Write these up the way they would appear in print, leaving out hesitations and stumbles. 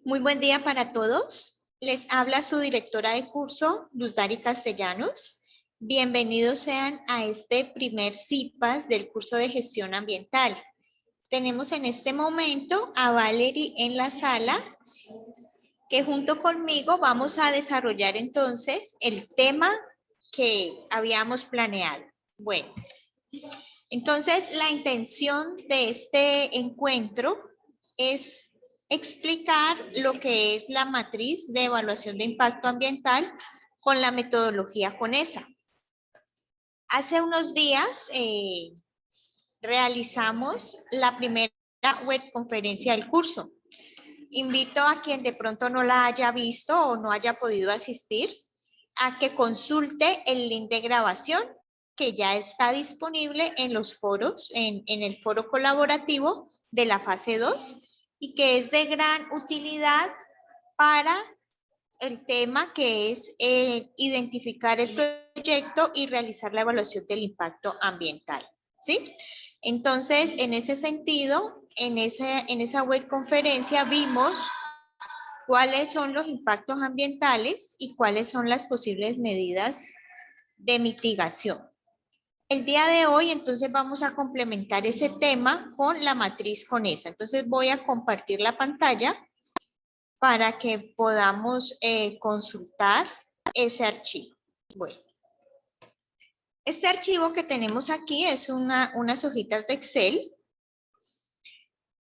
Muy buen día para todos. Les habla su directora de curso, Luz Dari Castellanos. Bienvenidos sean a este primer CIPAS del curso de gestión ambiental. Tenemos en este momento a Valerie en la sala, que junto conmigo vamos a desarrollar entonces el tema que habíamos planeado. Bueno, entonces la intención de este encuentro es explicar lo que es la matriz de evaluación de impacto ambiental con la metodología CONESA. Hace unos días realizamos la primera webconferencia del curso. Invito a quien de pronto no la haya visto o no haya podido asistir a que consulte el link de grabación que ya está disponible en los foros, en el foro colaborativo de la fase 2 y que es de gran utilidad para el tema que es identificar el proyecto y realizar la evaluación del impacto ambiental, ¿sí? Entonces, en ese sentido, en esa webconferencia vimos cuáles son los impactos ambientales y cuáles son las posibles medidas de mitigación. El día de hoy, entonces, vamos a complementar ese tema con la matriz CONESA. Entonces, voy a compartir la pantalla para que podamos consultar ese archivo. Bueno, este archivo que tenemos aquí es unas hojitas de Excel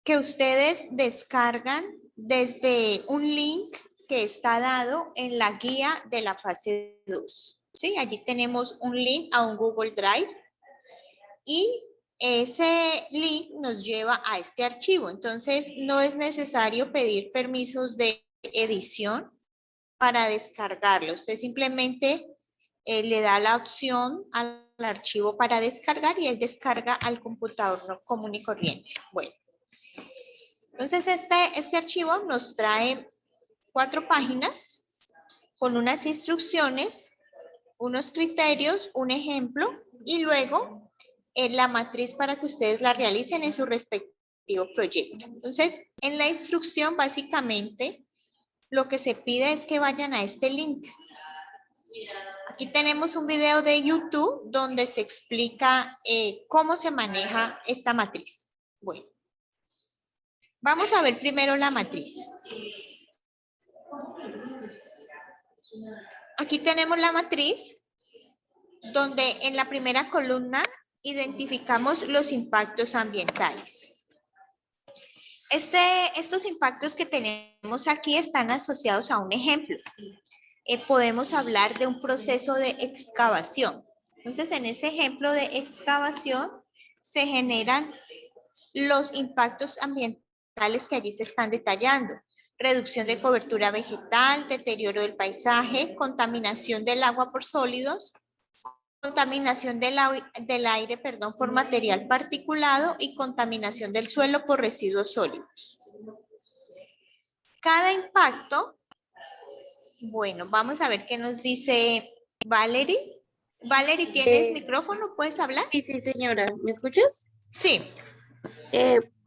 que ustedes descargan desde un link que está dado en la guía de la fase 2. ¿Sí? Allí tenemos un link a un Google Drive y ese link nos lleva a este archivo. Entonces, no es necesario pedir permisos de edición para descargarlo. Usted simplemente le da la opción al archivo para descargar y él descarga al computador común y corriente. Bueno, entonces este archivo nos trae 4 páginas con unas instrucciones, unos criterios, un ejemplo y luego la matriz para que ustedes la realicen en su respectivo proyecto. Entonces, en la instrucción básicamente lo que se pide es que vayan a este link. Aquí tenemos un video de YouTube donde se explica cómo se maneja esta matriz. Bueno, vamos a ver primero la matriz. Aquí tenemos la matriz donde en la primera columna identificamos los impactos ambientales. Estos impactos que tenemos aquí están asociados a un ejemplo. Podemos hablar de un proceso de excavación. Entonces, en ese ejemplo de excavación se generan los impactos ambientales que allí se están detallando. Reducción de cobertura vegetal, deterioro del paisaje, contaminación del agua por sólidos, contaminación del aire, por material particulado y contaminación del suelo por residuos sólidos. Cada impacto, bueno, vamos a ver qué nos dice Valerie. Valerie, ¿tienes micrófono? ¿Puedes hablar? Sí, sí, señora. ¿Me escuchas? Sí.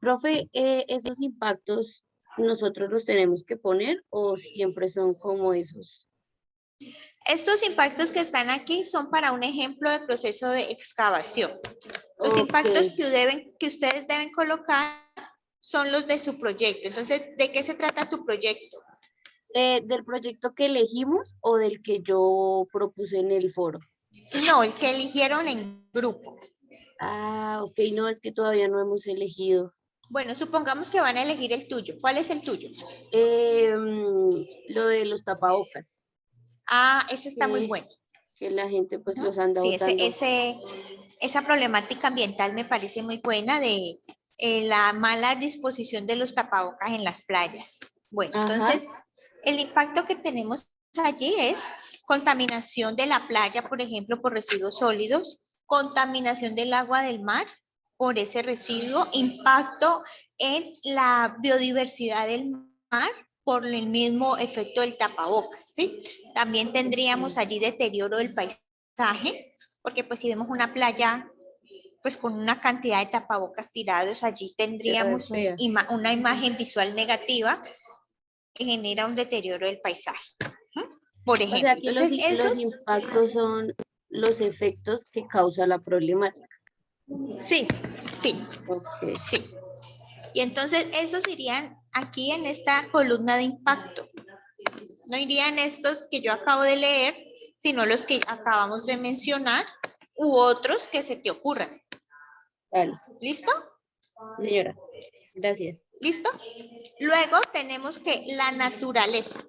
Profe, ¿esos impactos nosotros los tenemos que poner o siempre son como esos? Estos impactos que están aquí son para un ejemplo de proceso de excavación. Los impactos que ustedes deben colocar son los de su proyecto. Entonces, ¿de qué se trata tu proyecto? ¿Del proyecto que elegimos o del que yo propuse en el foro? No, el que eligieron en grupo. Ah, ok, no, es que todavía no hemos elegido. Bueno, supongamos que van a elegir el tuyo. ¿Cuál es el tuyo? Lo de los tapabocas. Ah, ese está muy bueno. Que la gente pues los anda Sí, botando. esa problemática ambiental me parece muy buena de la mala disposición de los tapabocas en las playas. Bueno, entonces, el impacto que tenemos allí es contaminación de la playa, por ejemplo, por residuos sólidos, contaminación del agua del mar por ese residuo, impacto en la biodiversidad del mar por el mismo efecto del tapabocas, ¿sí? También tendríamos allí deterioro del paisaje, porque pues si vemos una playa pues con una cantidad de tapabocas tirados, allí tendríamos fea. una imagen visual negativa que genera un deterioro del paisaje. Por O sea ejemplo, que entonces los esos, impactos son los efectos que causa la problemática. sí, sí, Ok, sí. Y entonces esos irían aquí en esta columna de impacto. No irían estos que yo acabo de leer, sino los que acabamos de mencionar u otros que se te ocurran. vale. ¿Listo? Señora, gracias. ¿Listo? Luego tenemos que la naturaleza.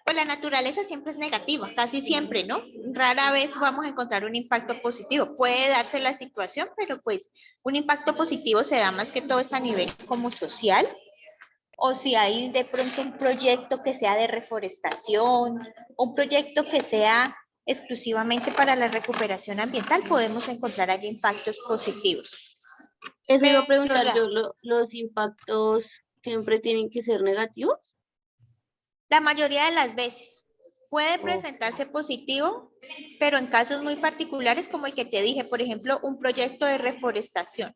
Pues la naturaleza siempre es negativa, casi siempre, ¿no? Rara vez vamos a encontrar un impacto positivo. Puede darse la situación, pero pues un impacto positivo se da más que todo es a nivel como social, o si hay de pronto un proyecto que sea de reforestación, un proyecto que sea exclusivamente para la recuperación ambiental, podemos encontrar allí impactos positivos. Eso iba a Pero preguntar yo, ¿los impactos siempre tienen que ser negativos? la mayoría de las veces puede Ok, presentarse positivo, pero en casos muy particulares como el que te dije, por ejemplo, un proyecto de reforestación.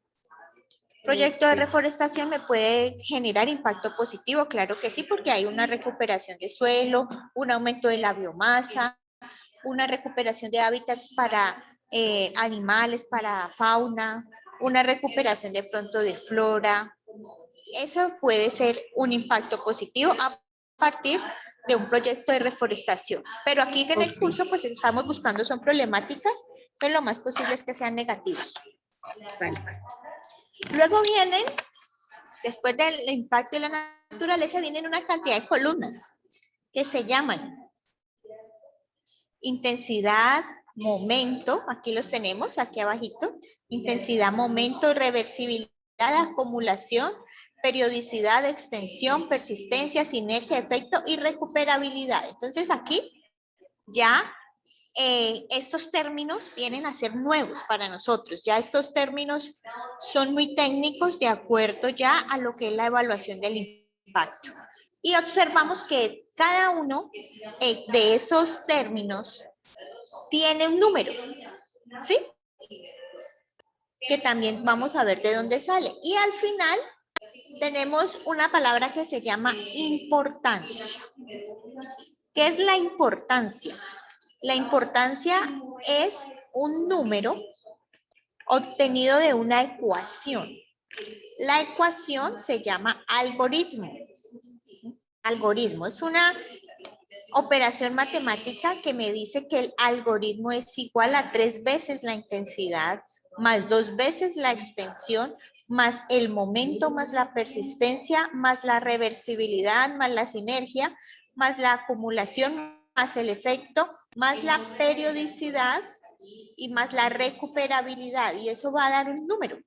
Proyecto de ok, reforestación me puede generar impacto positivo, claro que sí, porque hay una recuperación de suelo, un aumento de la biomasa, una recuperación de hábitats para animales, para fauna, una recuperación de pronto de flora. Eso puede ser un impacto positivo a partir de un proyecto de reforestación. Pero aquí en el ok. curso pues estamos buscando son problemáticas, pero lo más posible es que sean negativos. Vale. Luego vienen, después del impacto de la naturaleza, vienen una cantidad de columnas que se llaman intensidad, momento, aquí los tenemos, aquí abajito, intensidad, momento, reversibilidad, acumulación, periodicidad, extensión, persistencia, sinergia, efecto y recuperabilidad. Entonces aquí ya estos términos vienen a ser nuevos para nosotros. Ya estos términos son muy técnicos de acuerdo ya a lo que es la evaluación del impacto. Y observamos que cada uno de esos términos tiene un número, ¿sí? Que también vamos a ver de dónde sale. Y al final tenemos una palabra que se llama importancia. ¿Qué es la importancia? La importancia es un número obtenido de una ecuación. La ecuación se llama algoritmo. Algoritmo es una operación matemática que me dice que el algoritmo es igual a 3 veces la intensidad, más 2 veces la extensión, más el momento, más la persistencia, más la reversibilidad, más la sinergia, más la acumulación, más el efecto, más la periodicidad y más la recuperabilidad. Y eso va a dar un número.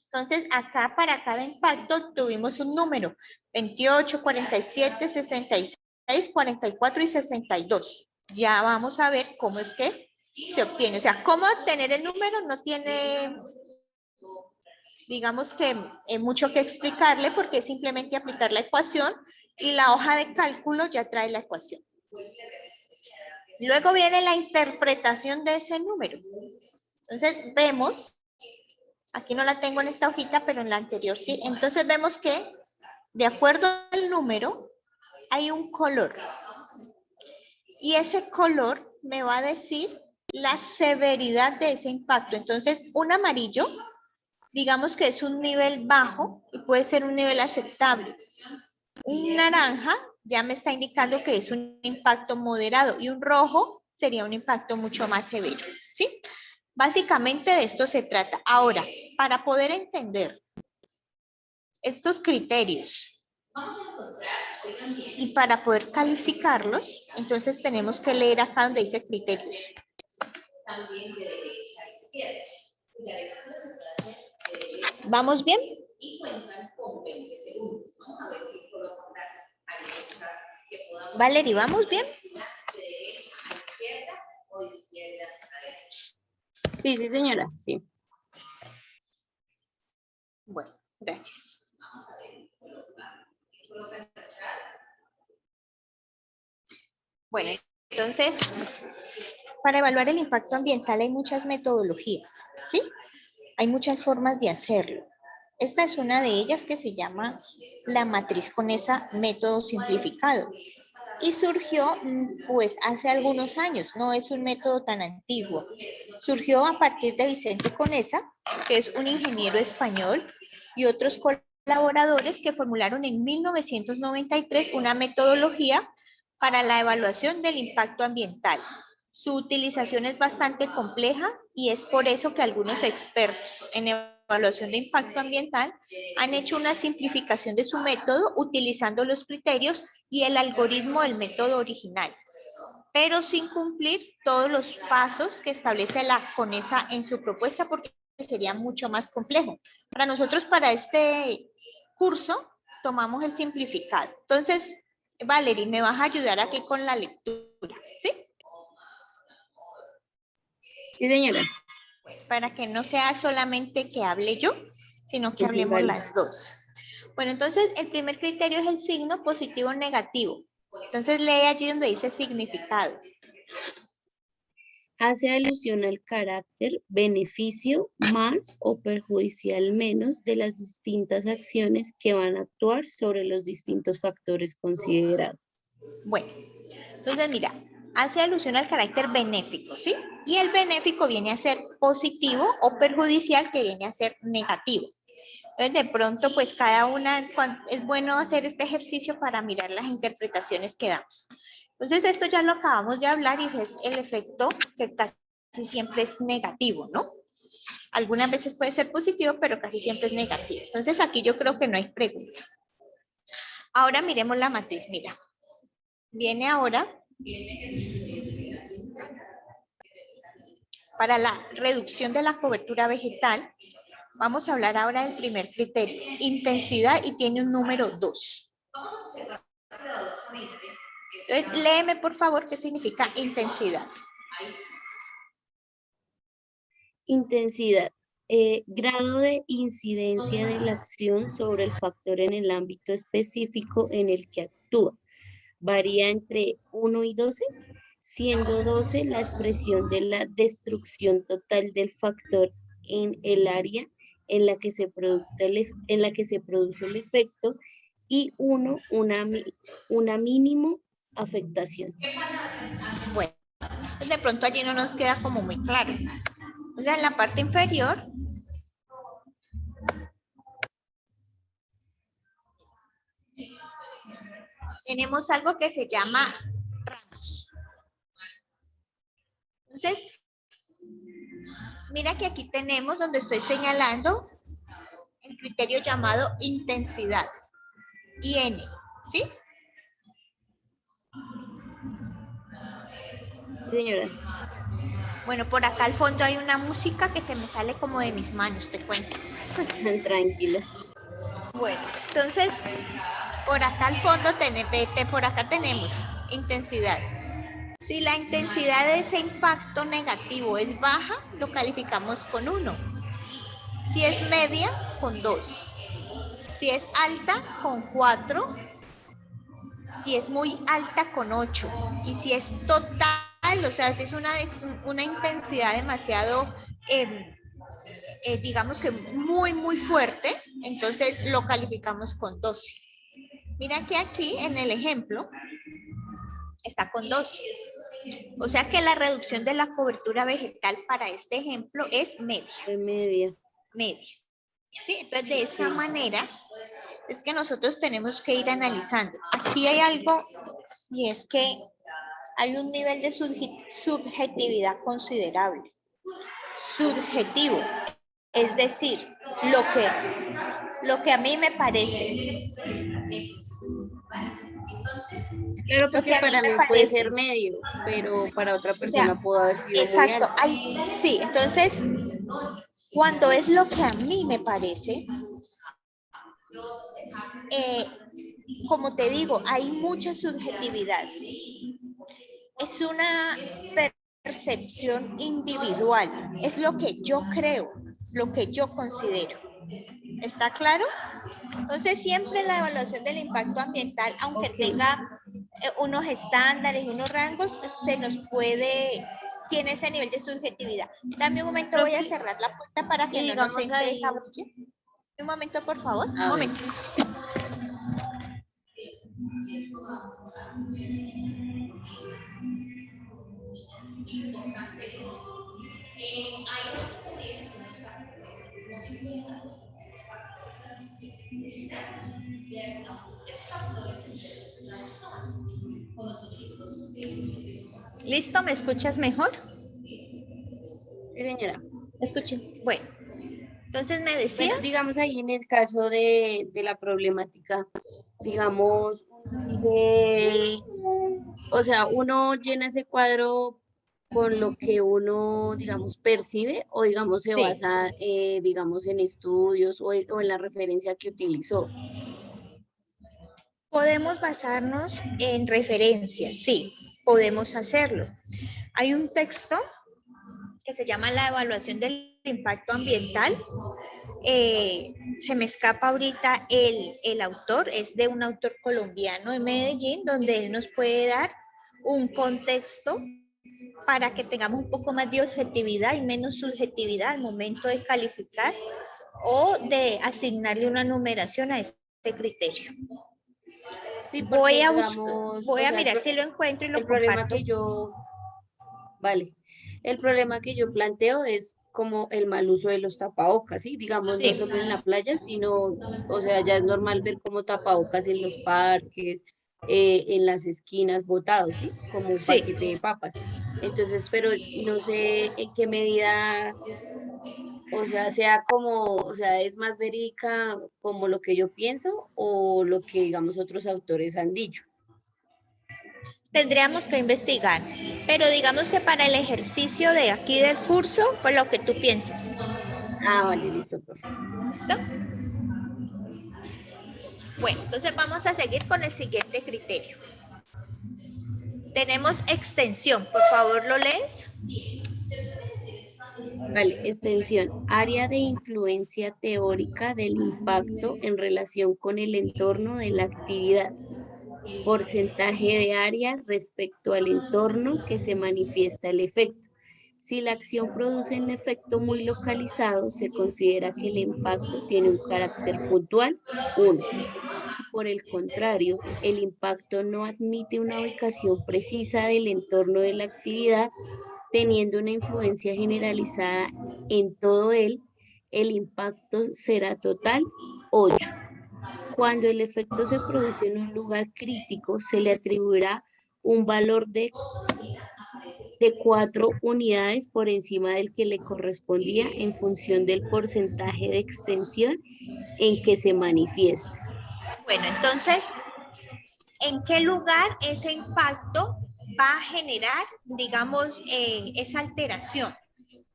Entonces, acá para cada impacto tuvimos un número, 28, 47, 66, 44 y 62. Ya vamos a ver cómo es que se obtiene. O sea, cómo obtener el número no tiene, digamos que mucho que explicarle porque es simplemente aplicar la ecuación y la hoja de cálculo ya trae la ecuación. Luego viene la interpretación de ese número. Entonces, vemos, aquí no la tengo en esta hojita, pero en la anterior sí. Entonces vemos que de acuerdo al número hay un color. Y ese color me va a decir la severidad de ese impacto. Entonces, un amarillo, digamos que es un nivel bajo y puede ser un nivel aceptable. Un naranja ya me está indicando que es un impacto moderado y un rojo sería un impacto mucho más severo, ¿sí? Básicamente de esto se trata. Ahora, para poder entender estos criterios y para poder calificarlos, entonces tenemos que leer acá donde dice criterios. ¿Vamos bien? Valerie, ¿vamos bien? Sí, sí, señora, sí. Bueno, gracias. Bueno, entonces, para evaluar el impacto ambiental hay muchas metodologías, ¿sí? Hay muchas formas de hacerlo. Esta es una de ellas que se llama la matriz Conesa método simplificado. Y surgió pues hace algunos años, no es un método tan antiguo. Surgió a partir de Vicente Conesa, que es un ingeniero español, y otros colaboradores que formularon en 1993 una metodología para la evaluación del impacto ambiental. Su utilización es bastante compleja y es por eso que algunos expertos en evaluación de impacto ambiental han hecho una simplificación de su método utilizando los criterios y el algoritmo del método original, pero sin cumplir todos los pasos que establece la CONESA en su propuesta porque sería mucho más complejo. Para nosotros, para este curso, tomamos el simplificado. Entonces, Valerie, me vas a ayudar aquí con la lectura, ¿sí? Sí, señora. Para que no sea solamente que hable yo, sino que hablemos Vale. las dos. Bueno, entonces el primer criterio es el signo positivo o negativo. Entonces lee allí donde dice significado. Hace alusión al carácter, beneficio más o perjudicial menos de las distintas acciones que van a actuar sobre los distintos factores considerados. Bueno, entonces mira, hace alusión al carácter benéfico, ¿sí? Y el benéfico viene a ser positivo o perjudicial que viene a ser negativo. Entonces de pronto pues cada una, es bueno hacer este ejercicio para mirar las interpretaciones que damos. Entonces esto ya lo acabamos de hablar y es el efecto que casi siempre es negativo, ¿no? Algunas veces puede ser positivo, pero casi siempre es negativo. Entonces aquí yo creo que no hay pregunta. Ahora miremos la matriz, mira. Viene ahora para la reducción de la cobertura vegetal. Vamos a hablar ahora del primer criterio, intensidad, y tiene un número 2. Entonces, léeme por favor qué significa intensidad. Intensidad. Grado de incidencia de la acción sobre el factor en el ámbito específico en el que actúa. Varía entre 1 y 12, siendo 12 la expresión de la destrucción total del factor en el área en la que se produce el efecto, y 1 una mínimo afectación. Bueno, pues de pronto allí no nos queda como muy claro. O sea, en la parte inferior tenemos algo que se llama rangos. Entonces, mira que aquí tenemos donde estoy señalando el criterio llamado intensidad, IN, ¿sí? Señora, Bueno, por acá al fondo hay una música que se me sale como de mis manos, te cuento. tranquila. Bueno, entonces, por acá al fondo, por acá tenemos intensidad. Si la intensidad de ese impacto negativo es baja, lo calificamos con 1. Si es media, con 2. Si es alta, con 4. Si es muy alta, con 8. Y si es total, o sea, si es una intensidad demasiado, digamos que muy fuerte, entonces lo calificamos con 12. Mira que aquí en el ejemplo está con 12. O sea que la reducción de la cobertura vegetal para este ejemplo es media. De media. Media. ¿Sí? Entonces de esa manera es que nosotros tenemos que ir analizando. Aquí hay algo y es que hay un nivel de subjetividad considerable. Subjetivo, es decir, lo que a mí me parece. Claro, Lo que porque a mí para me mí puede parece. ser medio, pero para otra O sea, persona pudo haber sido muy exacto. alto. Sí, entonces, cuando es lo que a mí me parece, como te digo, hay mucha subjetividad. Es una percepción individual, es lo que yo creo, lo que yo considero. ¿Está claro? Entonces, siempre la evaluación del impacto ambiental, aunque Ok. tenga unos estándares, unos rangos, se nos puede tiene ese nivel de subjetividad. Dame un momento, voy a cerrar la puerta para que no nos entre esa bulla. Un momento, por favor. Un momento. ¿Listo? ¿Me escuchas mejor? Sí, señora. Escuché. Bueno, entonces me Bueno, decías. digamos ahí en el caso de la problemática, digamos, dice, o sea, uno llena ese cuadro con lo que uno, digamos, percibe o, digamos, se Sí. basa, digamos, en estudios o en la referencia que utilizó. Podemos basarnos en referencias, sí, podemos hacerlo. Hay un texto que se llama La evaluación del impacto ambiental. Se me escapa ahorita el autor, es de un autor colombiano de Medellín, donde él nos puede dar un contexto para que tengamos un poco más de objetividad y menos subjetividad al momento de calificar o de asignarle una numeración a este criterio. Sí, Voy porque, a, digamos, voy o a sea, mirar si lo encuentro y lo el problema comparto. que yo, vale, el problema que yo planteo es como el mal uso de los tapabocas, ¿sí? Digamos, no Sí, solo en la playa, sino, o sea, ya es normal ver como tapabocas en los parques, en las esquinas botados, ¿sí? Como un sí. paquete de papas. Entonces, pero no sé en qué medida, o sea como, o sea, es más verídica como lo que yo pienso o lo que, digamos, otros autores han dicho. Tendríamos que investigar, pero digamos que para el ejercicio de aquí del curso, pues lo que tú pienses. Ah, vale, listo, profe. ¿Listo? Bueno, entonces vamos a seguir con el siguiente criterio. Tenemos extensión, por favor, ¿lo lees? Vale, extensión. Área de influencia teórica del impacto en relación con el entorno de la actividad. Porcentaje de área respecto al entorno que se manifiesta el efecto. Si la acción produce un efecto muy localizado, se considera que el impacto tiene un carácter puntual, 1. Y por el contrario, el impacto no admite una ubicación precisa del entorno de la actividad, teniendo una influencia generalizada en todo él, el impacto será total 8. Cuando el efecto se produce en un lugar crítico, se le atribuirá un valor de 4 unidades por encima del que le correspondía en función del porcentaje de extensión en que se manifiesta. Bueno, entonces, ¿en qué lugar ese impacto va a generar, digamos, esa alteración?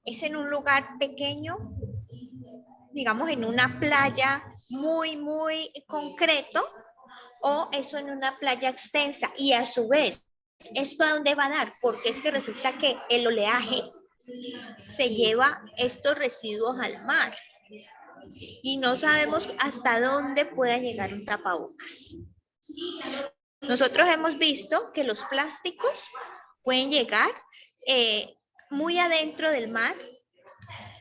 ¿Es en un lugar pequeño, digamos, en una playa muy concreto, o eso en una playa extensa? Y a su vez, ¿esto a dónde va a dar? Porque es que resulta que el oleaje se Sí, lleva estos residuos al mar y no sabemos hasta dónde pueda llegar un tapabocas. Nosotros hemos visto que los plásticos pueden llegar muy adentro del mar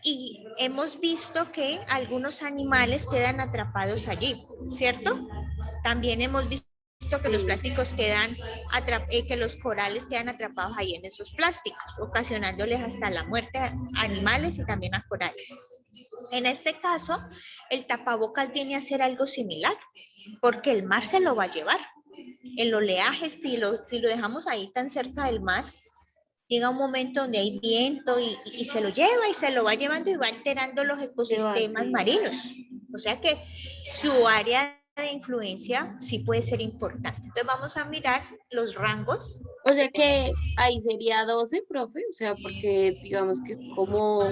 y hemos visto que algunos animales quedan atrapados allí, ¿cierto? También hemos visto que los sí. plásticos que los corales quedan atrapados ahí en esos plásticos, ocasionándoles hasta la muerte a animales y también a corales. En este caso, el tapabocas viene a ser algo similar, porque el mar se lo va a llevar. El oleaje, si lo dejamos ahí tan cerca del mar, llega un momento donde hay viento y se lo lleva y se lo va llevando y va alterando los Se va, ecosistemas sí. marinos. O sea que su área de influencia sí puede ser importante. Entonces vamos a mirar los rangos O que sea tenemos. que ahí sería 12, profe, o sea, porque digamos que es como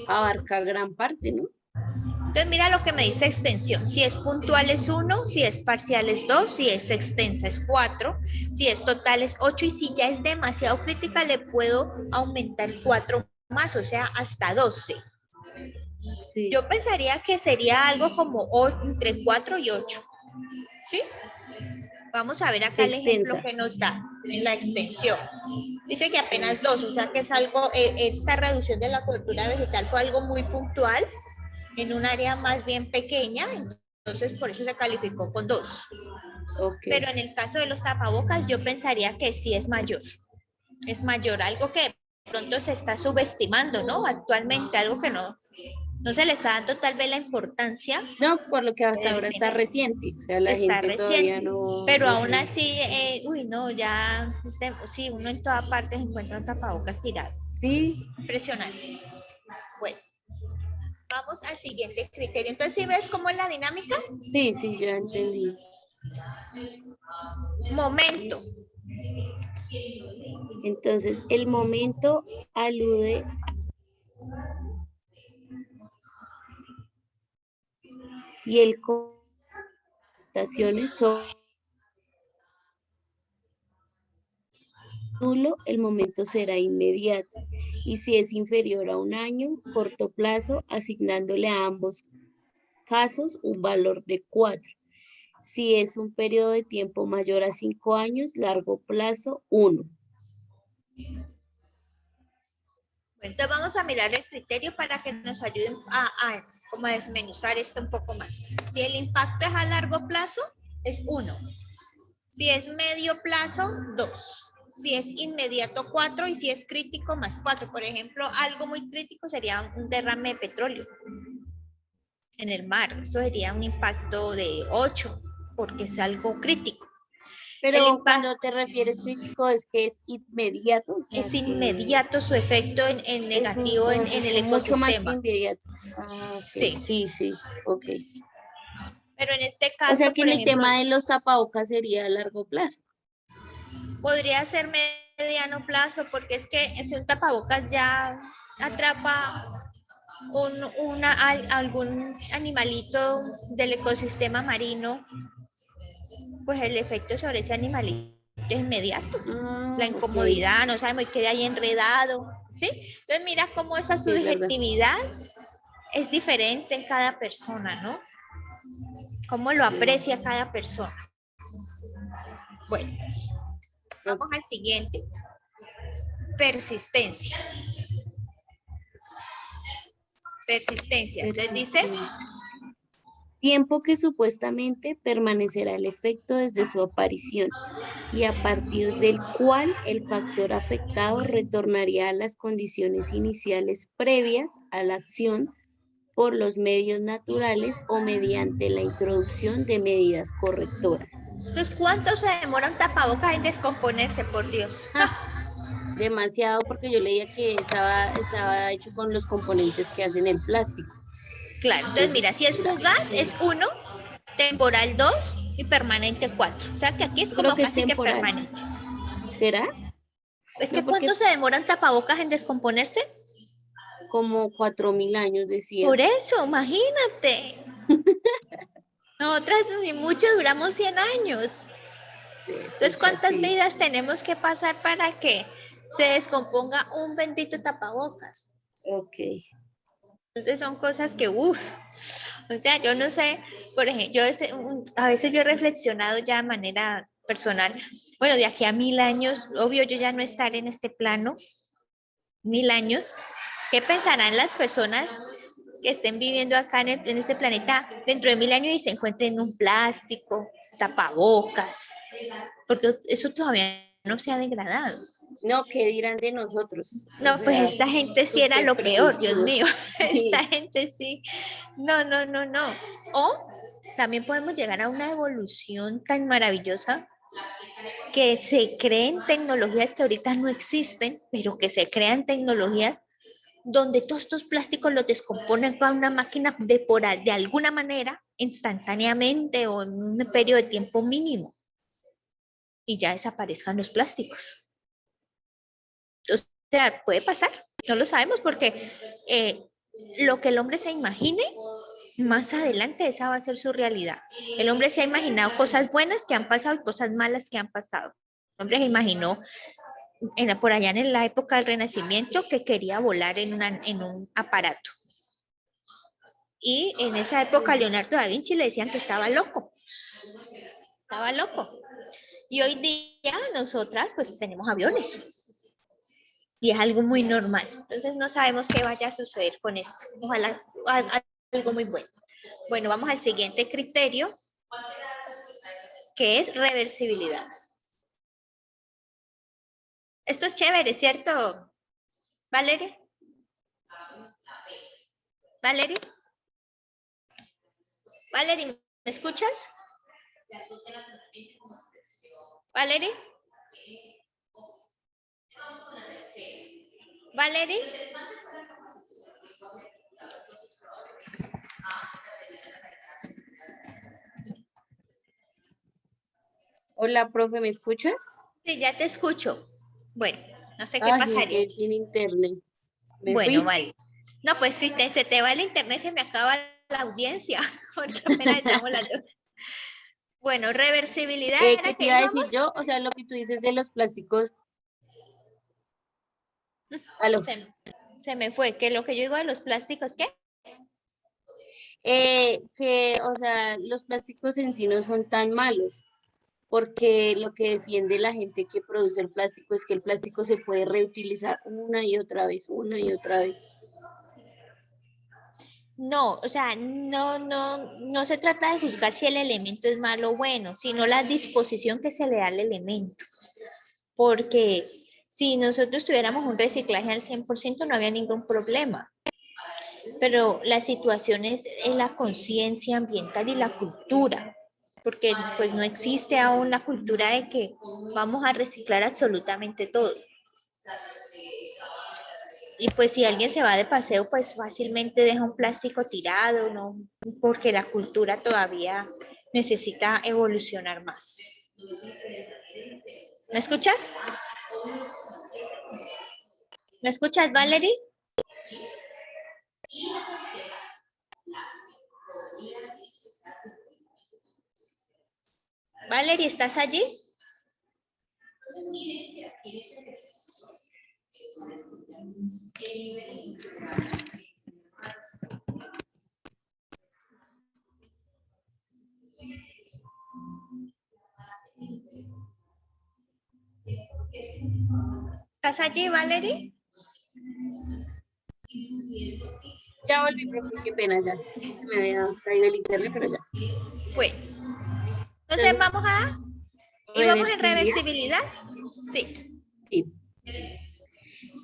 abarca gran parte, ¿no? Entonces mira lo que me dice extensión. Si es puntual es 1, si es parcial es 2, si es extensa es 4, si es total es 8 y si ya es demasiado crítica le puedo aumentar 4 más, o sea, hasta 12. Sí. Yo pensaría que sería algo como entre 4 y 8. ¿Sí? Vamos a ver acá el ejemplo Extensa. que nos da en la extensión. Dice que apenas 2, o sea que es algo, esta reducción de la cobertura vegetal fue algo muy puntual en un área más bien pequeña, entonces por eso se calificó con 2. Ok. Pero en el caso de los tapabocas yo pensaría que sí es mayor, algo que de pronto se está subestimando, ¿no? Actualmente, algo que no se le está dando tal vez la importancia, No, por lo que hasta ahora está reciente, o sea, la está gente todavía reciente, no, pero no aún se... así, uy, no, ya, sí, uno en toda parte se encuentra un tapabocas tirado. Sí, Impresionante. Bueno, vamos al siguiente criterio. Entonces, ¿sí ves cómo es la dinámica? sí, sí, ya entendí. Momento. Entonces, el momento alude y el connotaciones son nulo, el momento será inmediato. Y si es inferior a un año, corto plazo, asignándole a ambos casos un valor de 4. Si es un periodo de tiempo mayor a 5 años, largo plazo, 1. Entonces vamos a mirar el criterio para que nos ayuden como a desmenuzar esto un poco más. Si el impacto es a largo plazo, es 1. Si es medio plazo, 2. Si es inmediato, 4. Y si es crítico, más 4. Por ejemplo, algo muy crítico sería un derrame de petróleo en el mar. Eso sería un impacto de 8, porque es algo crítico. El Pero impacto cuando te refieres crítico es que es inmediato, o sea es que inmediato su efecto en es, negativo mejor en el dicho, mucho más que ecosistema. inmediato. Ah, ok, Sí, sí, sí, ok. pero en este O sea caso, que por en el ejemplo, tema de los tapabocas sería a largo plazo. podría ser mediano plazo, porque es que si un tapabocas ya atrapa algún animalito del ecosistema marino, pues el efecto sobre ese animalito es inmediato. La Ah, ok, incomodidad, no sabemos, queda ahí enredado, ¿sí? Entonces mira cómo esa sí, es verdad. subjetividad es diferente en cada persona, ¿no? Cómo lo Sí, aprecia cada persona. Bueno, ok, vamos al siguiente. Persistencia. Persistencia. Entonces dice, persistencia. Tiempo que supuestamente permanecerá el efecto desde su aparición y a partir del cual el factor afectado retornaría a las condiciones iniciales previas a la acción por los medios naturales o mediante la introducción de medidas correctoras. entonces, ¿cuánto se demora un tapabocas en descomponerse, por Dios? Ah, demasiado porque yo leía que estaba hecho con los componentes que hacen el plástico. Claro, entonces mira, Entonces, si es fugaz es 1, temporal 2 y permanente 4. O sea que aquí es yo creo como que es casi que temporal. permanente. ¿Será? Es No, que porque ¿cuánto es se demora un tapabocas en descomponerse? como 4000 años, decía. Por eso, imagínate. Nosotras ni mucho duramos 100 años. Entonces, Pucha, ¿cuántas sí. vidas tenemos que pasar para que se descomponga un bendito tapabocas? Ok. Entonces son cosas que, uff, o sea, yo no sé, por ejemplo, a veces yo he reflexionado ya de manera personal, bueno, de aquí a 1000 años, obvio yo ya no estaré en este plano, 1000 años, ¿qué pensarán las personas que estén viviendo acá en este planeta dentro de 1000 años y se encuentren un plástico, tapabocas? Porque eso todavía no se ha degradado. No, ¿qué dirán de nosotros? O No, pues sea, esta gente sí era súper lo peor, Dios mío. primitivos. Esta Sí, gente sí. No, no, no, no. O también podemos llegar a una evolución tan maravillosa que se creen tecnologías que ahorita no existen, pero que se crean tecnologías donde todos estos plásticos los descomponen con una máquina de alguna manera, instantáneamente o en un periodo de tiempo mínimo, y ya desaparezcan los plásticos. O sea, puede pasar, no lo sabemos porque eh, lo que el hombre se imagine, más adelante esa va a ser su realidad. El hombre se ha imaginado cosas buenas que han pasado y cosas malas que han pasado. El hombre se imaginó por allá en la época del Renacimiento que quería volar en un aparato. Y en esa época a Leonardo da Vinci le decían que estaba loco. Estaba loco. Y hoy día nosotras pues tenemos aviones. y es algo muy normal. Entonces no sabemos qué vaya a suceder con esto. Ojalá algo muy bueno. Bueno, vamos al siguiente criterio, que es reversibilidad. Esto es chévere, ¿cierto, Valerie? ¿Valerie? ¿Valerie, me escuchas? ¿Valerie? ¿Valerie? Hola, profe, ¿me escuchas? Sí, ya te escucho. Bueno, no sé qué Ay, me pasaría quedé aquí. sin internet. Me Bueno, fui. vale. No, pues si se te va el internet, se me acaba la audiencia, porque apenas estamos las dos. Bueno, reversibilidad ¿Qué era te que iba a decir íbamos. yo? O sea, lo que tú dices de los plásticos. Aló. Se me fue, que lo que yo digo de los plásticos, ¿qué? O sea, los plásticos en sí no son tan malos, porque lo que defiende la gente que produce el plástico es que el plástico se puede reutilizar una y otra vez, una y otra vez. No, o sea, no se trata de juzgar si el elemento es malo o bueno, sino la disposición que se le da al elemento. Porque si nosotros tuviéramos un reciclaje al 100% no había ningún problema. Pero la situación es en la conciencia ambiental y la cultura, porque pues no existe aún la cultura de que vamos a reciclar absolutamente todo. Y pues si alguien se va de paseo, pues fácilmente deja un plástico tirado, ¿no? Porque la cultura todavía necesita evolucionar más. ¿Me escuchas? ¿Me escuchas, Valerie? Valerie, ¿estás allí? ¿Estás allí, Valerie? Ya volví, profe, qué pena, ya se me había caído el internet, pero ya. Bueno, entonces Entonces, vamos a... ¿Y vamos en reversibilidad, reversibilidad? Sí. sí.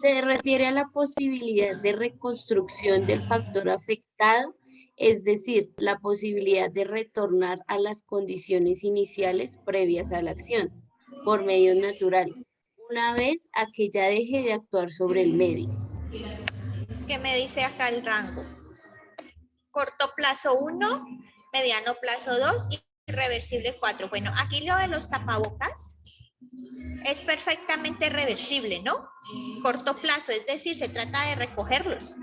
Se refiere a la posibilidad de reconstrucción del factor afectado, es decir, la posibilidad de retornar a las condiciones iniciales previas a la acción por medios naturales, una vez a que ya deje de actuar sobre el medio. ¿Qué me dice acá el rango? Corto plazo 1, mediano plazo 2 y reversible 4. Bueno, aquí lo de los tapabocas es perfectamente reversible, ¿no? Corto plazo, es decir, se trata de recogerlos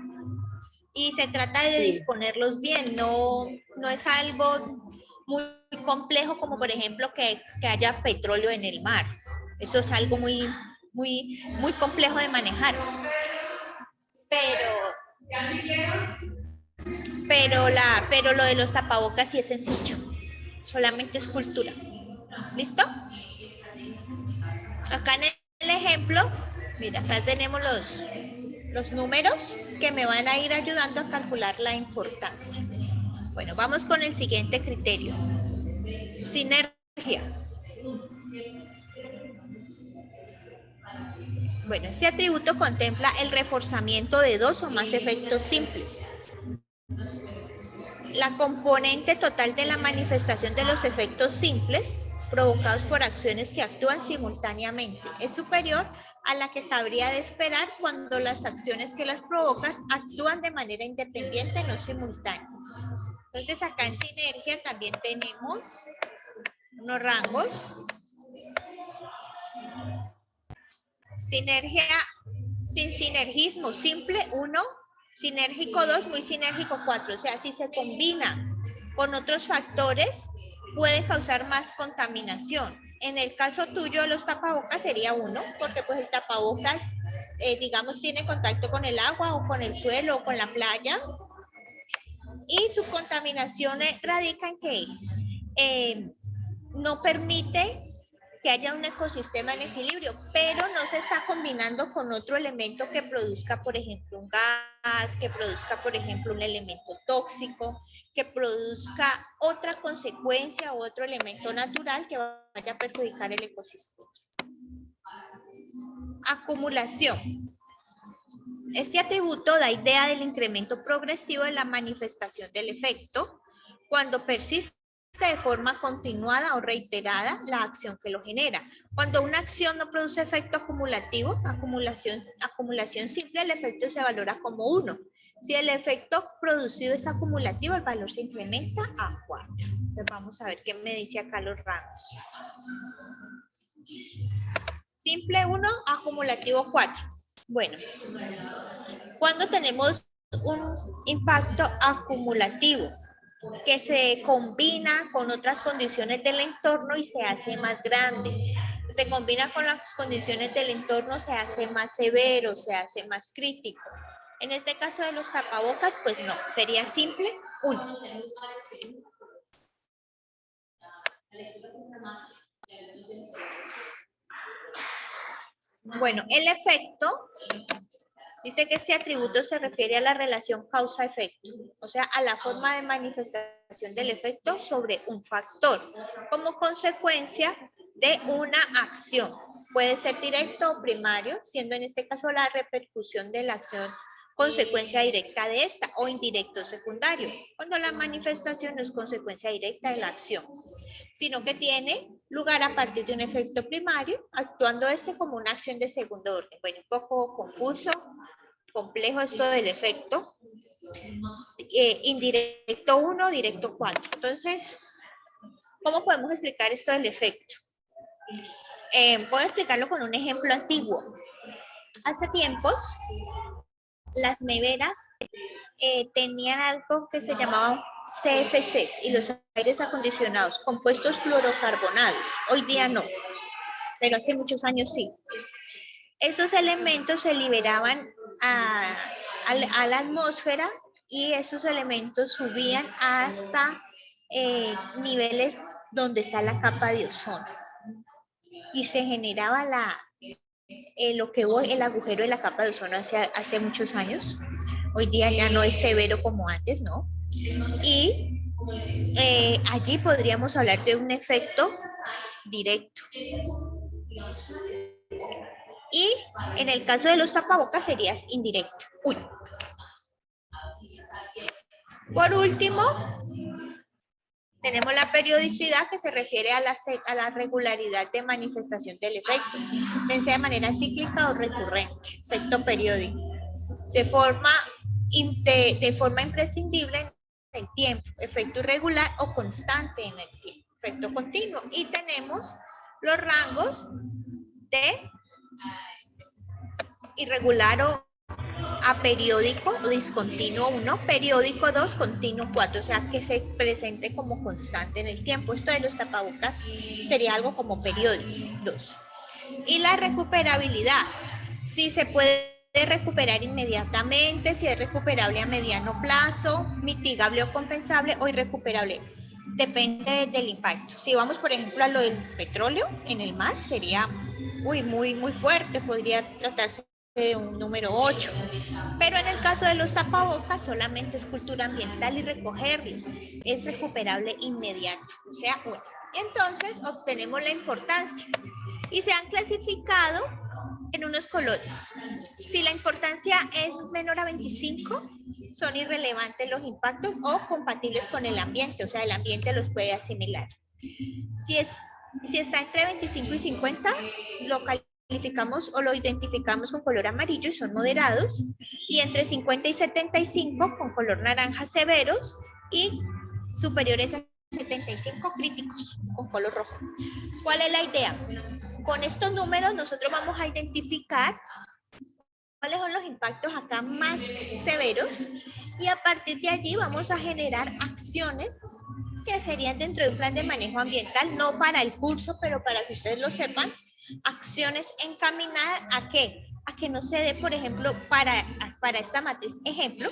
y se trata de Sí, disponerlos bien, no es algo muy complejo como por ejemplo que haya petróleo en el mar. Eso es algo muy complejo de manejar. Pero pero lo de los tapabocas sí es sencillo, solamente es cultura. ¿Listo? Acá en el ejemplo, mira, acá tenemos los números que me van a ir ayudando a calcular la importancia. Bueno, vamos con el siguiente criterio. Sinergia. Bueno, este atributo contempla el reforzamiento de dos o más efectos simples. La componente total de la manifestación de los efectos simples provocados por acciones que actúan simultáneamente es superior a la que cabría de esperar cuando las acciones que las provocas actúan de manera independiente, no simultánea. Entonces acá en sinergia también tenemos unos rangos. Sinergia sin sinergismo simple 1, sinérgico 2, muy sinérgico 4. O sea, si se combina con otros factores, puede causar más contaminación. En el caso tuyo, los tapabocas sería 1, porque pues el tapabocas, digamos, tiene contacto con el agua o con el suelo o con la playa. Y su contaminación radica en que no permite que haya un ecosistema en equilibrio, pero no se está combinando con otro elemento que produzca, por ejemplo, un gas, que produzca, por ejemplo, un elemento tóxico, que produzca otra consecuencia o otro elemento natural que vaya a perjudicar el ecosistema. Acumulación. Este atributo da idea del incremento progresivo de la manifestación del efecto cuando persiste de forma continuada o reiterada la acción que lo genera. Cuando una acción no produce efecto acumulativo, acumulación simple, el efecto se valora como 1. Si el efecto producido es acumulativo, el valor se incrementa a 4. Entonces vamos a ver qué me dice acá los rangos. Simple 1, acumulativo 4. Bueno, cuando tenemos un impacto acumulativo que se combina con otras condiciones del entorno y se hace más grande. Se combina con las condiciones del entorno, se hace más severo, se hace más crítico. En este caso de los tapabocas, pues no, sería simple 1. Bueno, el efecto, dice que este atributo se refiere a la relación causa-efecto, o sea, a la forma de manifestación del efecto sobre un factor, como consecuencia de una acción. Puede ser directo o primario, siendo en este caso la repercusión de la acción consecuencia directa de esta, o indirecto secundario, cuando la manifestación no es consecuencia directa de la acción, sino que tiene lugar a partir de un efecto primario, actuando este como una acción de segundo orden. Bueno, un poco confuso, complejo esto del efecto. Indirecto 1, directo 4. Entonces, ¿cómo podemos explicar esto del efecto? Puedo explicarlo con un ejemplo antiguo. Hace tiempos, las neveras tenían algo que se llamaba CFCs y los aires acondicionados, compuestos fluorocarbonados. Hoy día no, pero hace muchos años sí. Esos elementos se liberaban a la atmósfera y esos elementos subían hasta niveles donde está la capa de ozono. Y se generaba lo que hoy el agujero de la capa de ozono hace muchos años. Hoy día ya no es severo como antes, ¿no? Y allí podríamos hablar de un efecto directo. Y en el caso de los tapabocas serías indirecto. 1. Por último, tenemos la periodicidad que se refiere a la regularidad de manifestación del efecto, bien sea de manera cíclica o recurrente, efecto periódico. Se forma de forma imprescindible en el tiempo, efecto irregular o constante en el tiempo, efecto continuo. Y tenemos los rangos de irregular o aperiódico o discontinuo 1, periódico 2, continuo 4, o sea que se presente como constante en el tiempo. Esto de los tapabocas sería algo como periódico 2. Y la recuperabilidad, si se puede recuperar inmediatamente, si es recuperable a mediano plazo, mitigable o compensable o irrecuperable. Depende del impacto. Si vamos, por ejemplo, a lo del petróleo en el mar, sería muy fuerte, podría tratarse de un número 8. Pero en el caso de los tapabocas, solamente es cultura ambiental y recogerlos. Es recuperable inmediato, o sea, 1. Entonces, obtenemos la importancia y se han clasificado en unos colores. Si la importancia es menor a 25, son irrelevantes los impactos o compatibles con el ambiente, o sea, el ambiente los puede asimilar. Si está entre 25 y 50, lo calificamos o lo identificamos con color amarillo y son moderados, y entre 50 y 75 con color naranja severos y superiores a 75 críticos con color rojo. ¿Cuál es la idea? Con estos números nosotros vamos a identificar cuáles son los impactos acá más severos y a partir de allí vamos a generar acciones que serían dentro de un plan de manejo ambiental, no para el curso, pero para que ustedes lo sepan, acciones encaminadas ¿a qué? A que no se dé, por ejemplo, para esta matriz, ejemplo,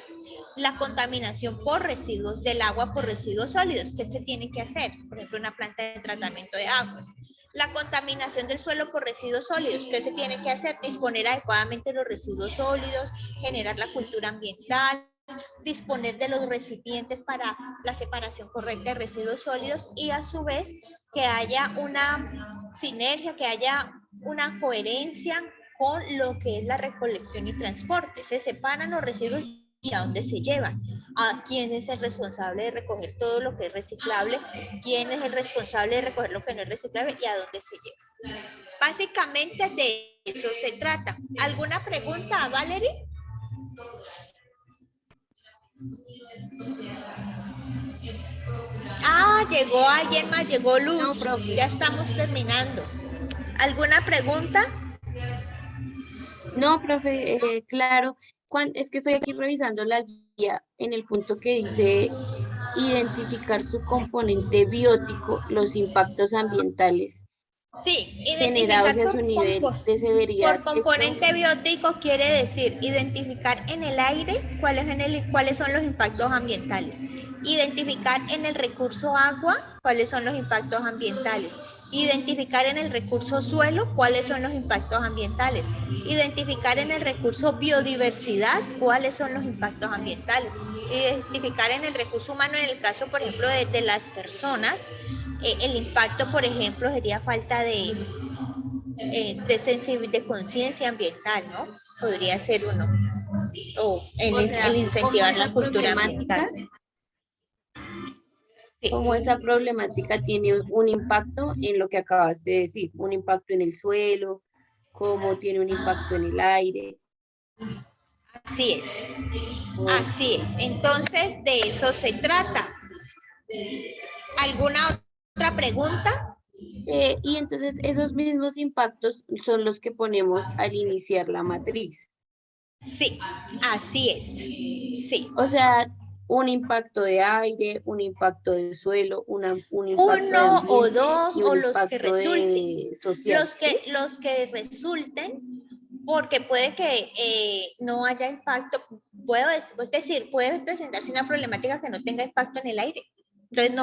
la contaminación por residuos del agua, por residuos sólidos. ¿Qué se tiene que hacer? Por ejemplo, una planta de tratamiento de aguas. La contaminación del suelo por residuos sólidos. ¿Qué se tiene que hacer? Disponer adecuadamente los residuos sólidos, generar la cultura ambiental, disponer de los recipientes para la separación correcta de residuos sólidos y a su vez que haya una sinergia, que haya una coherencia con lo que es la recolección y transporte. Se separan los residuos y a dónde se llevan, a quién es el responsable de recoger todo lo que es reciclable, quién es el responsable de recoger lo que no es reciclable y a dónde se lleva. Básicamente de eso se trata. ¿Alguna pregunta, Valerie? Ah, llegó alguien más, llegó Luz. No, profe. Ya estamos terminando. ¿Alguna pregunta? No, profe, claro. Es que estoy aquí revisando la guía en el punto que dice identificar su componente biótico, los impactos ambientales Sí, generados identificar y a su nivel de severidad. por Esto, componente biótico quiere decir identificar en el aire cuáles son los impactos ambientales. Identificar en el recurso agua cuáles son los impactos ambientales. Identificar en el recurso suelo cuáles son los impactos ambientales. Identificar en el recurso biodiversidad cuáles son los impactos ambientales. Identificar en el recurso humano, en el caso, por ejemplo, de las personas, el impacto, por ejemplo, sería falta de conciencia ambiental, ¿no? Podría ser uno. O o el sea, incentivar la cultura ambiental. Sí. cómo esa problemática tiene un impacto en lo que acabas de decir, un impacto en el suelo, cómo tiene un impacto en el aire. Así es. Ok. Así es. Entonces, de eso se trata. ¿Alguna otra pregunta? Y entonces esos mismos impactos son los que ponemos al iniciar la matriz. Sí, así es. Sí. O sea, un impacto de aire, un impacto de suelo, un impacto de Uno o ambiente dos y un o los que impacto resulten. de social, ¿sí? Los que resulten, porque puede que no haya impacto, es decir, puede presentarse una problemática que no tenga impacto en el aire. Entonces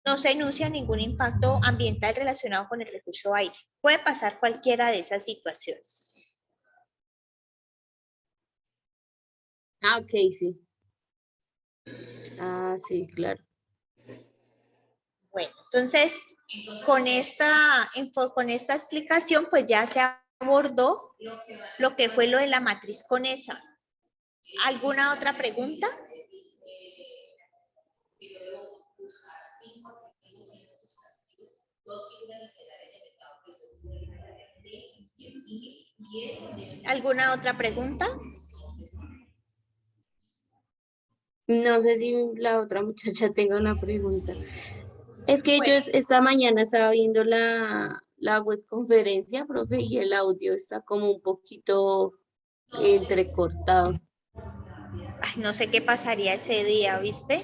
no se enuncia ningún impacto ambiental relacionado con el recurso aire. Puede pasar cualquiera de esas situaciones. Ah, ok, sí. Ah, sí, claro. Bueno, entonces con esta explicación pues ya se abordó lo que fue lo de la matriz conesa. ¿Alguna otra pregunta? ¿Alguna otra pregunta? No sé si la otra muchacha tenga una pregunta. Es que yo Bueno, esta mañana estaba viendo la web conferencia, profe, y el audio está como un poquito entrecortado. ay, no sé qué pasaría ese día, ¿viste?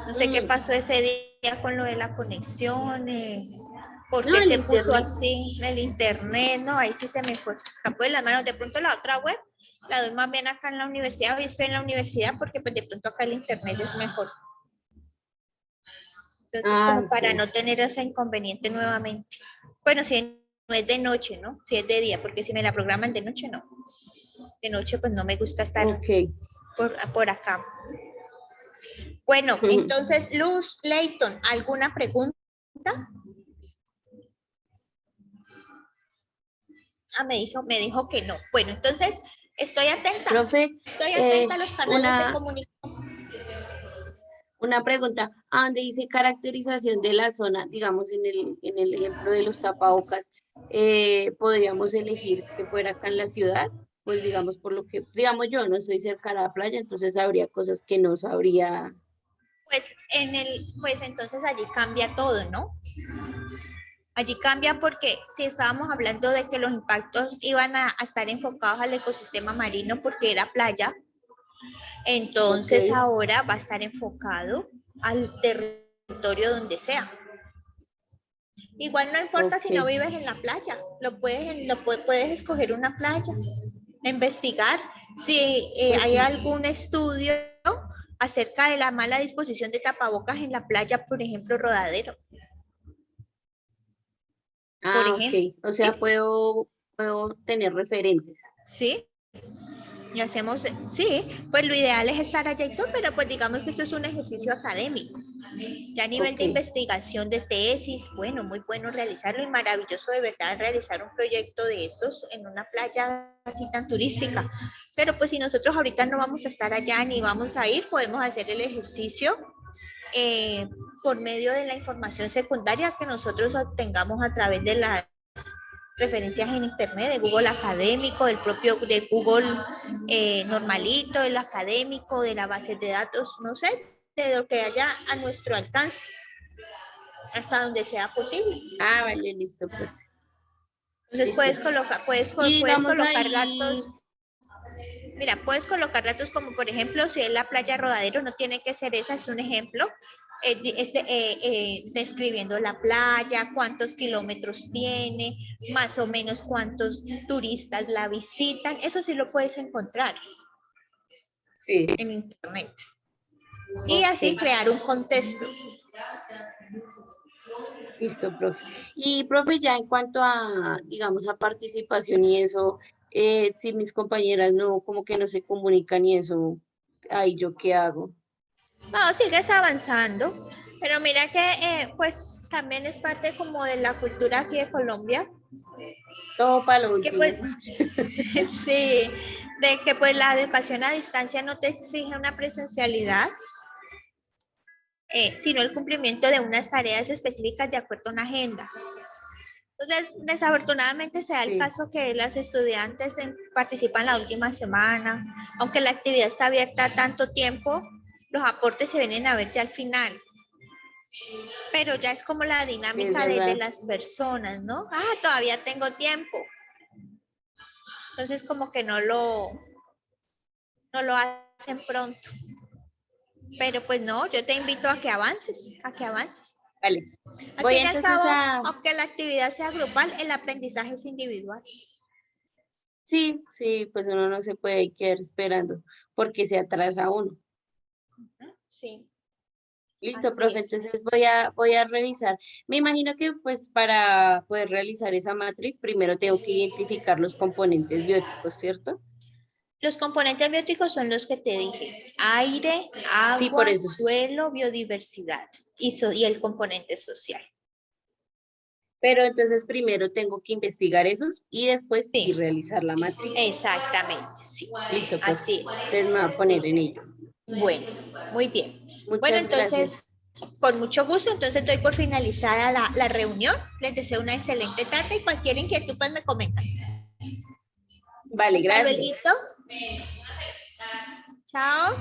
No sé qué pasó ese día con lo de la conexión, por No, qué el se puso internet. así el internet, no, ahí sí se me fue, escapó de las manos. De pronto la otra web la doy más bien acá en la universidad, hoy estoy en la universidad porque pues de pronto acá el internet es mejor. Entonces, Ah, como para ok. no tener ese inconveniente nuevamente. Bueno, si no es de noche, ¿no? Si es de día, porque si me la programan de noche, no. De noche, pues no me gusta estar Ok. por acá. Bueno, entonces, Luz Leighton, ¿alguna pregunta? Ah, me dijo que no. Bueno, entonces, Profe, estoy atenta a los canales de una, comunicación. una pregunta. ¿A dónde dice caracterización de la zona? Digamos, en el ejemplo de los tapabocas, podríamos elegir que fuera acá en la ciudad. Pues digamos, por lo que, digamos, yo no estoy cerca de la playa, entonces habría cosas que no sabría. Pues entonces allí cambia todo, ¿no? Allí cambia porque si estábamos hablando de que los impactos iban a estar enfocados al ecosistema marino porque era playa, Ok, entonces ahora va a estar enfocado al territorio donde sea. Igual no importa ok. si no vives en la playa, puedes escoger una playa, investigar si Pues hay sí. algún estudio acerca de la mala disposición de tapabocas en la playa, por ejemplo, Rodadero. por Ah, ejemplo. ok. O sea, ¿Sí? puedo tener referentes. ¿Sí? Y hacemos, sí, pues lo ideal es estar allá y todo, pero pues digamos que esto es un ejercicio académico. Ya a nivel Ok. de investigación de tesis, bueno, muy bueno realizarlo y maravilloso de verdad realizar un proyecto de estos en una playa así tan turística. Pero pues si nosotros ahorita no vamos a estar allá ni vamos a ir, podemos hacer el ejercicio eh, por medio de la información secundaria que nosotros obtengamos a través de las referencias en internet, de Google académico, del propio, de Google normalito, del académico, de la base de datos, no sé, de lo que haya a nuestro alcance, hasta donde sea posible. Ah, vale, listo, profe. Entonces Listo. puedes colocar, puedes, Y puedes digamos colocar ahí, datos. Mira, puedes colocar datos como, por ejemplo, si es la playa Rodadero, no tiene que ser esa, es un ejemplo, describiendo la playa, cuántos kilómetros tiene, más o menos cuántos turistas la visitan, eso sí lo puedes encontrar sí, en internet. Y ok, así crear un contexto. listo, profe. Y, profe, ya en cuanto a, digamos, a participación y eso, si mis compañeras no, como que no se comunican y eso, ahí yo qué hago. No, sigues avanzando, pero mira que pues también es parte como de la cultura aquí de Colombia, Todo para lo que último. pues sí, de que pues la educación a distancia no te exige una presencialidad, sino el cumplimiento de unas tareas específicas de acuerdo a una agenda. Entonces, desafortunadamente se da el Sí, caso que los estudiantes participan la última semana, aunque la actividad está abierta tanto tiempo, los aportes se vienen a ver ya al final. Pero ya es como la es dinámica de verdad. las personas, ¿no? Ah, todavía tengo tiempo. Entonces como que no lo hacen pronto. Pero pues no, yo te invito a que avances, a que avances. Vale. Al Voy fin y al entonces cabo, a, aunque la actividad sea grupal, el aprendizaje es individual. sí, sí, pues uno no se puede quedar esperando porque se atrasa uno. Sí, Listo, así profe, es. entonces voy a revisar. Me imagino que pues para poder realizar esa matriz, primero tengo que identificar los componentes bióticos, ¿cierto? Los componentes bióticos son los que te dije: aire, Sí, por agua, eso. suelo, biodiversidad y el componente social. Pero entonces primero tengo que investigar esos y después sí Sí, realizar la matriz. exactamente, sí. Listo, profe. Así Entonces me voy a poner en ello. es. Bueno, muy bien. Bueno, Muchas gracias. entonces, con mucho gusto, entonces doy por finalizada la reunión. Les deseo una excelente tarde y cualquier inquietud pues me comentan. Vale, Hasta luego. gracias. Chao.